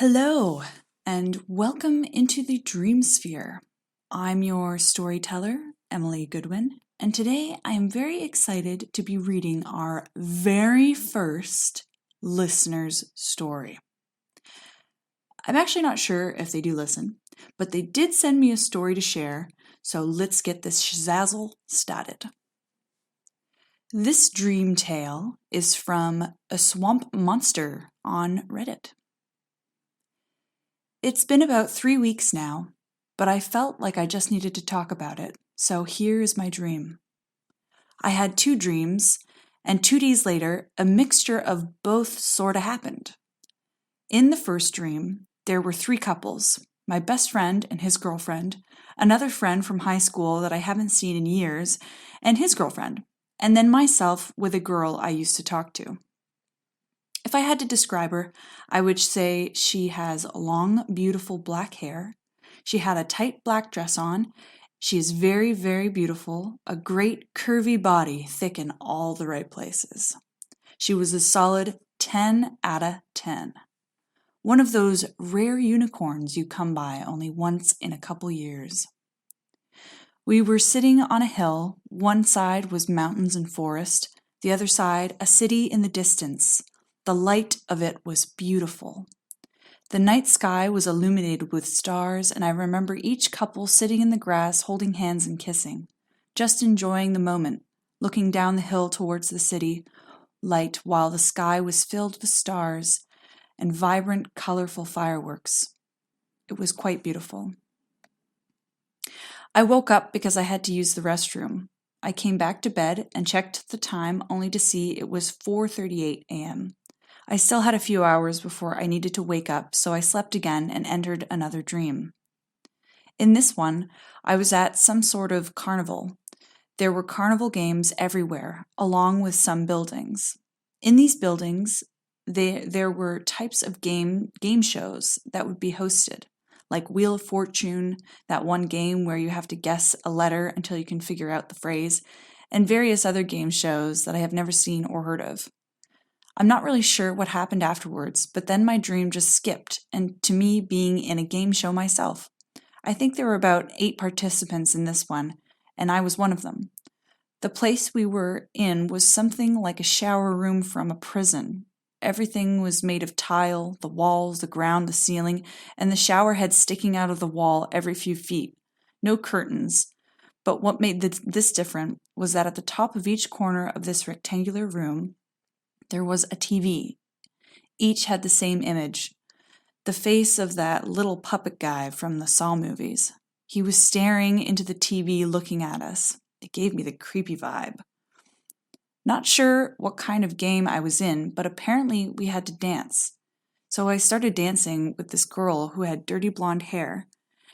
Hello, and welcome into the Dreamsphere. I'm your storyteller, Emily Goodwin, and today I am very excited to be reading our very first listener's story. I'm actually not sure if they do listen, but they did send me a story to share, so let's get this shazazzle started. This dream tale is from SwampMonzterr on Reddit. It's been about 3 weeks now, but I felt like I just needed to talk about it, so here is my dream. I had 2 dreams, and 2 days later, a mixture of both sorta happened. In the first dream, there were 3 couples, my best friend and his girlfriend, another friend from high school that I haven't seen in years, and his girlfriend, and then myself with a girl I used to talk to. If I had to describe her, I would say she has long, beautiful black hair. She had a tight black dress on. She is very, very beautiful, a great curvy body, thick in all the right places. She was a solid 10 out of 10. One of those rare unicorns you come by only once in a couple years. We were sitting on a hill. One side was mountains and forest, the other side a city in the distance. The light of it was beautiful. The night sky was illuminated with stars, and I remember each couple sitting in the grass holding hands and kissing, just enjoying the moment, looking down the hill towards the city light while the sky was filled with stars and vibrant, colorful fireworks. It was quite beautiful. I woke up because I had to use the restroom. I came back to bed and checked the time only to see it was 4:38 a.m. I still had a few hours before I needed to wake up, so I slept again and entered another dream. In this one, I was at some sort of carnival. There were carnival games everywhere, along with some buildings. In these buildings, there were types of game shows that would be hosted, like Wheel of Fortune, that one game where you have to guess a letter until you can figure out the phrase, and various other game shows that I have never seen or heard of. I'm not really sure what happened afterwards, but then my dream just skipped, and to me being in a game show myself. I think there were about 8 participants in this one, and I was one of them. The place we were in was something like a shower room from a prison. Everything was made of tile, the walls, the ground, the ceiling, and the shower head sticking out of the wall every few feet. No curtains. But what made this different was that at the top of each corner of this rectangular room, there was a TV. Each had the same image, the face of that little puppet guy from the Saw movies. He was staring into the TV looking at us. It gave me the creepy vibe. Not sure what kind of game I was in, but apparently we had to dance. So I started dancing with this girl who had dirty blonde hair.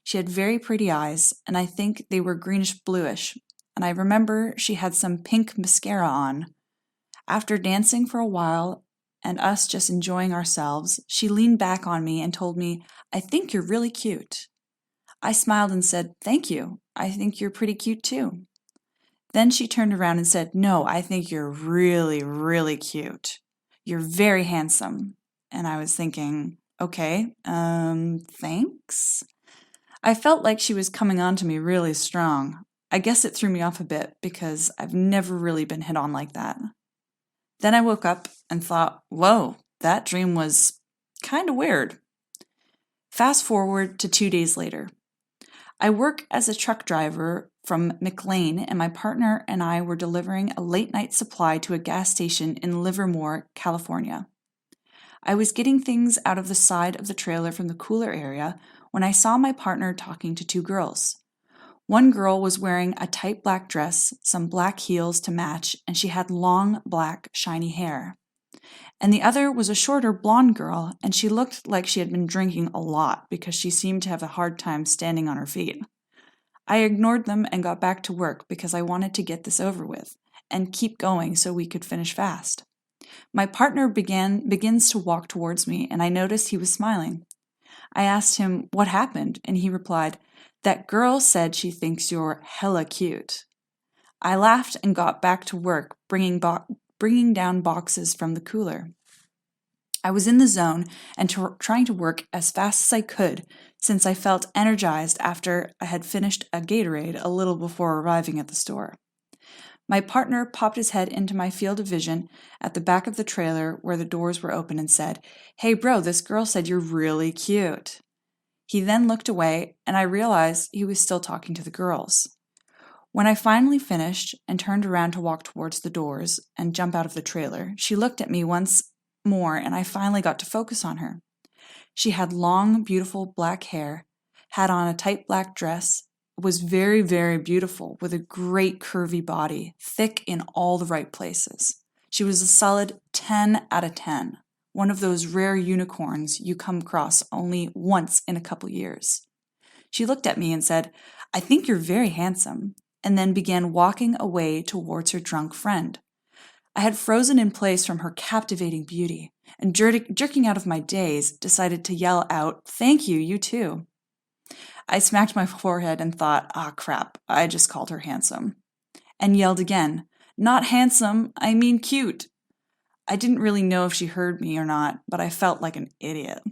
She had very pretty eyes, and I think they were greenish-bluish, and I remember she had some pink mascara on. After dancing for a while and us just enjoying ourselves, she leaned back on me and told me, "I think you're really cute." I smiled and said, "Thank you. I think you're pretty cute too." Then she turned around and said, "No, I think you're really, really cute. You're very handsome." And I was thinking, okay, thanks? I felt like she was coming on to me really strong. I guess it threw me off a bit because I've never really been hit on like that. Then I woke up and thought, whoa, that dream was kind of weird. Fast forward to 2 days later. I work as a truck driver from McLean, and my partner and I were delivering a late-night supply to a gas station in Livermore, California. I was getting things out of the side of the trailer from the cooler area when I saw my partner talking to 2 girls. One girl was wearing a tight black dress, some black heels to match, and she had long, black, shiny hair. And the other was a shorter blonde girl, and she looked like she had been drinking a lot because she seemed to have a hard time standing on her feet. I ignored them and got back to work because I wanted to get this over with and keep going so we could finish fast. My partner begins to walk towards me, and I noticed he was smiling. I asked him what happened, and he replied, "That girl said she thinks you're hella cute." I laughed and got back to work, bringing down boxes from the cooler. I was in the zone and trying to work as fast as I could since I felt energized after I had finished a Gatorade a little before arriving at the store. My partner popped his head into my field of vision at the back of the trailer where the doors were open and said, "Hey bro, this girl said you're really cute." He then looked away and I realized he was still talking to the girls. When I finally finished and turned around to walk towards the doors and jump out of the trailer, she looked at me once more and I finally got to focus on her. She had long, beautiful black hair, had on a tight black dress, was very, very beautiful with a great curvy body, thick in all the right places. She was a solid 10 out of 10, one of those rare unicorns you come across only once in a couple years. She looked at me and said, "I think you're very handsome," and then began walking away towards her drunk friend. I had frozen in place from her captivating beauty, and jerking out of my daze, decided to yell out, "Thank you, you too." I smacked my forehead and thought, "Ah, crap, I just called her handsome." And yelled again, "Not handsome, I mean cute." I didn't really know if she heard me or not, but I felt like an idiot.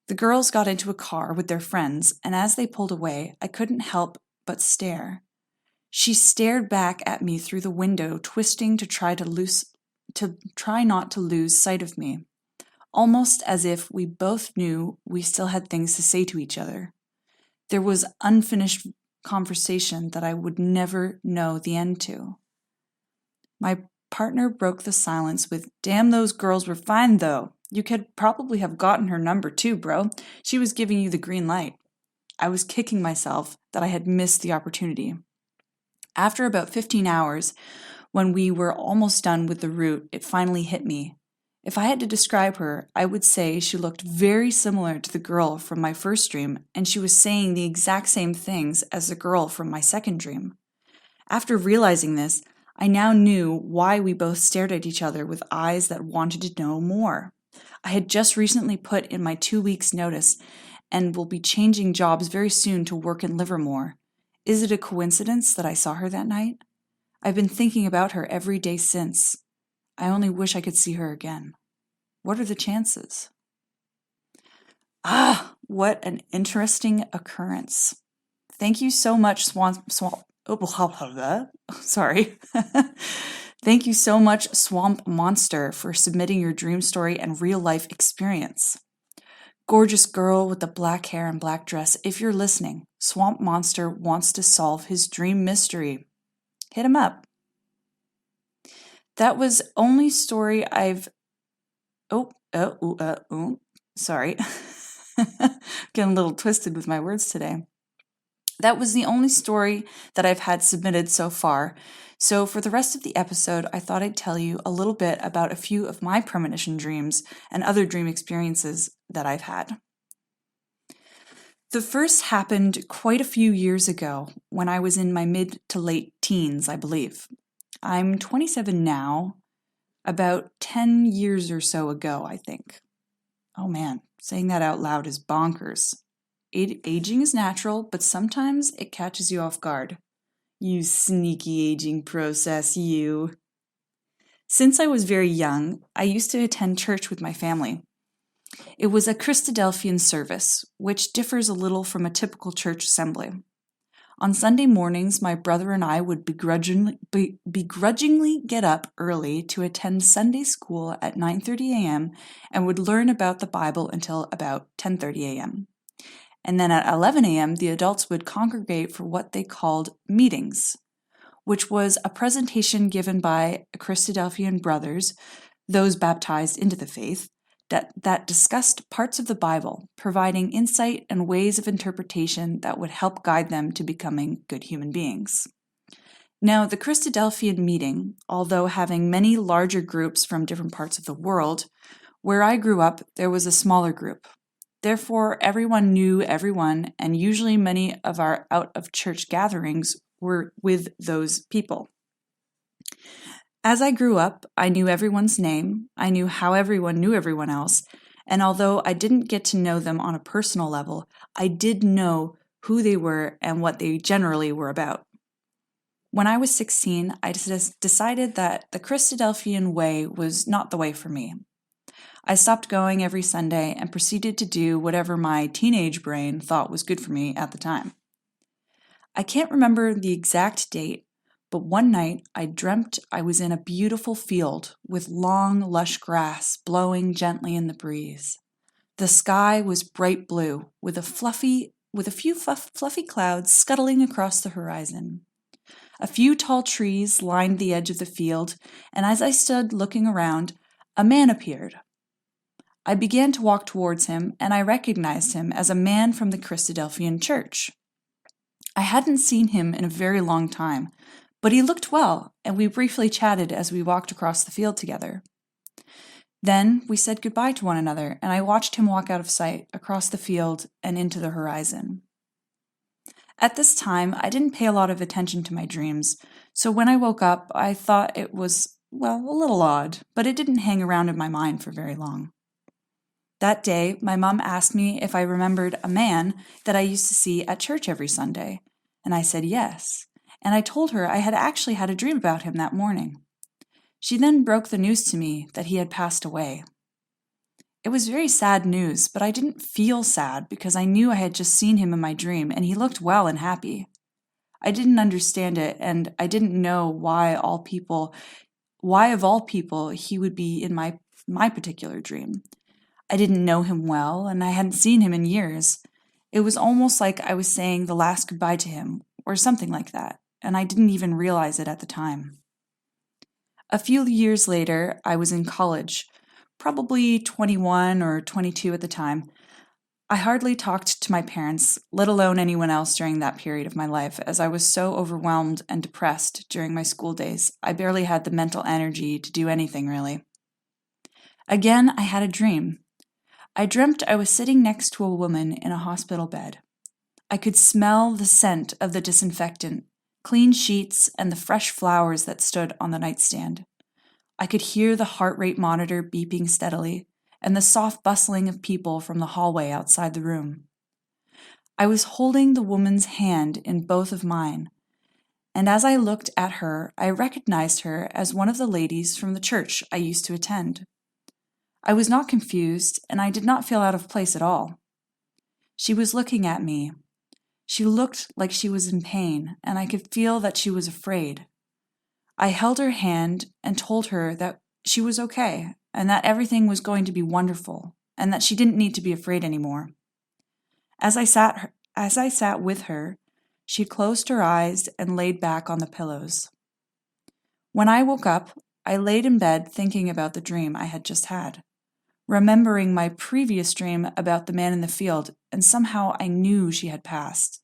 The girls got into a car with their friends, and as they pulled away, I couldn't help but stare. She stared back at me through the window, twisting to try not to lose sight of me, almost as if we both knew we still had things to say to each other. There was unfinished conversation that I would never know the end to. My partner broke the silence with, "Damn, those girls were fine though. You could probably have gotten her number too, bro. She was giving you the green light." I was kicking myself that I had missed the opportunity. After about 15 hours, when we were almost done with the route, it finally hit me. If I had to describe her, I would say she looked very similar to the girl from my first dream, and she was saying the exact same things as the girl from my second dream. After realizing this, I now knew why we both stared at each other with eyes that wanted to know more. I had just recently put in my 2 weeks' notice and will be changing jobs very soon to work in Livermore. Is it a coincidence that I saw her that night? I've been thinking about her every day since. I only wish I could see her again. What are the chances? Ah, what an interesting occurrence. Thank you so much, sorry. Thank you so much, SwampMonzterr, for submitting your dream story and real-life experience. Gorgeous girl with the black hair and black dress, if you're listening, SwampMonzterr wants to solve his dream mystery. Hit him up. That was only story I've... sorry. Getting a little twisted with my words today. That was the only story that I've had submitted so far. So for the rest of the episode, I thought I'd tell you a little bit about a few of my premonition dreams and other dream experiences that I've had. The first happened quite a few years ago when I was in my mid to late teens, I believe. I'm 27 now, about 10 years or so ago, I think. Oh man, saying that out loud is bonkers. Aging is natural, but sometimes it catches you off guard. You sneaky aging process, you. Since I was very young, I used to attend church with my family. It was a Christadelphian service, which differs a little from a typical church assembly. On Sunday mornings, my brother and I would begrudgingly get up early to attend Sunday school at 9:30 a.m. and would learn about the Bible until about 10:30 a.m. And then at 11 a.m., the adults would congregate for what they called meetings, which was a presentation given by Christadelphian brothers, those baptized into the faith, that discussed parts of the Bible, providing insight and ways of interpretation that would help guide them to becoming good human beings. Now, the Christadelphian meeting, although having many larger groups from different parts of the world, where I grew up, there was a smaller group. Therefore, everyone knew everyone, and usually many of our out-of-church gatherings were with those people. As I grew up, I knew everyone's name, I knew how everyone knew everyone else, and although I didn't get to know them on a personal level, I did know who they were and what they generally were about. When I was 16, I decided that the Christadelphian way was not the way for me. I stopped going every Sunday and proceeded to do whatever my teenage brain thought was good for me at the time. I can't remember the exact date, but one night I dreamt I was in a beautiful field with long, lush grass blowing gently in the breeze. The sky was bright blue, with a few fluffy clouds scuttling across the horizon. A few tall trees lined the edge of the field, and as I stood looking around, a man appeared. I began to walk towards him, and I recognized him as a man from the Christadelphian church. I hadn't seen him in a very long time, but he looked well, and we briefly chatted as we walked across the field together. Then we said goodbye to one another, and I watched him walk out of sight, across the field, and into the horizon. At this time, I didn't pay a lot of attention to my dreams, so when I woke up, I thought it was, a little odd, but it didn't hang around in my mind for very long. That day, my mom asked me if I remembered a man that I used to see at church every Sunday, and I said yes, and I told her I had actually had a dream about him that morning. She then broke the news to me that he had passed away. It was very sad news, but I didn't feel sad because I knew I had just seen him in my dream and he looked well and happy. I didn't understand it, and I didn't know why of all people he would be in my particular dream. I didn't know him well, and I hadn't seen him in years. It was almost like I was saying the last goodbye to him, or something like that, and I didn't even realize it at the time. A few years later, I was in college, probably 21 or 22 at the time. I hardly talked to my parents, let alone anyone else during that period of my life, as I was so overwhelmed and depressed during my school days. I barely had the mental energy to do anything, really. Again, I had a dream. I dreamt I was sitting next to a woman in a hospital bed. I could smell the scent of the disinfectant, clean sheets, and the fresh flowers that stood on the nightstand. I could hear the heart rate monitor beeping steadily, and the soft bustling of people from the hallway outside the room. I was holding the woman's hand in both of mine, and as I looked at her, I recognized her as one of the ladies from the church I used to attend. I was not confused, and I did not feel out of place at all. She was looking at me. She looked like she was in pain, and I could feel that she was afraid. I held her hand and told her that she was okay, and that everything was going to be wonderful, and that she didn't need to be afraid anymore. As I sat with her, she closed her eyes and laid back on the pillows. When I woke up, I laid in bed thinking about the dream I had just had, remembering my previous dream about the man in the field, and somehow I knew she had passed.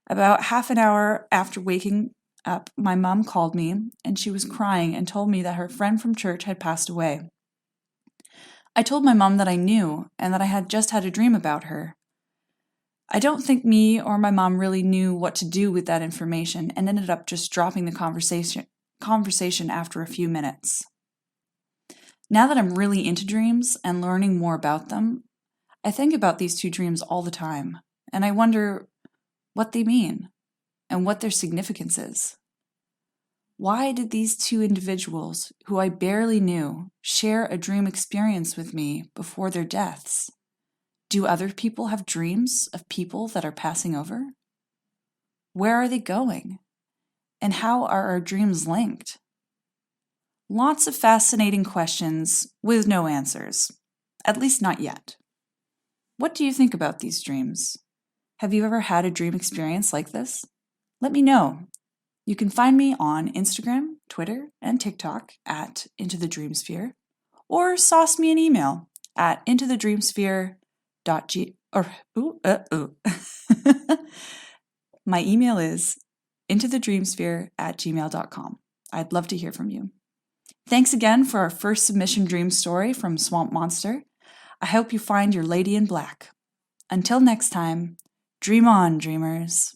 About half an hour after waking up, my mom called me, and she was crying and told me that her friend from church had passed away. I told my mom that I knew, and that I had just had a dream about her. I don't think me or my mom really knew what to do with that information, and ended up just dropping the conversation after a few minutes. Now that I'm really into dreams and learning more about them, I think about these two dreams all the time, and I wonder what they mean and what their significance is. Why did these two individuals, who I barely knew, share a dream experience with me before their deaths? Do other people have dreams of people that are passing over? Where are they going? And how are our dreams linked? Lots of fascinating questions with no answers, at least not yet. What do you think about these dreams? Have you ever had a dream experience like this? Let me know. You can find me on Instagram, Twitter, and TikTok at Into the Dreamsphere, or sauce me an email at My email is intothedreamsphere@gmail.com. I'd love to hear from you. Thanks again for our first submission dream story from SwampMonzterr. I hope you find your lady in black. Until next time, dream on, dreamers.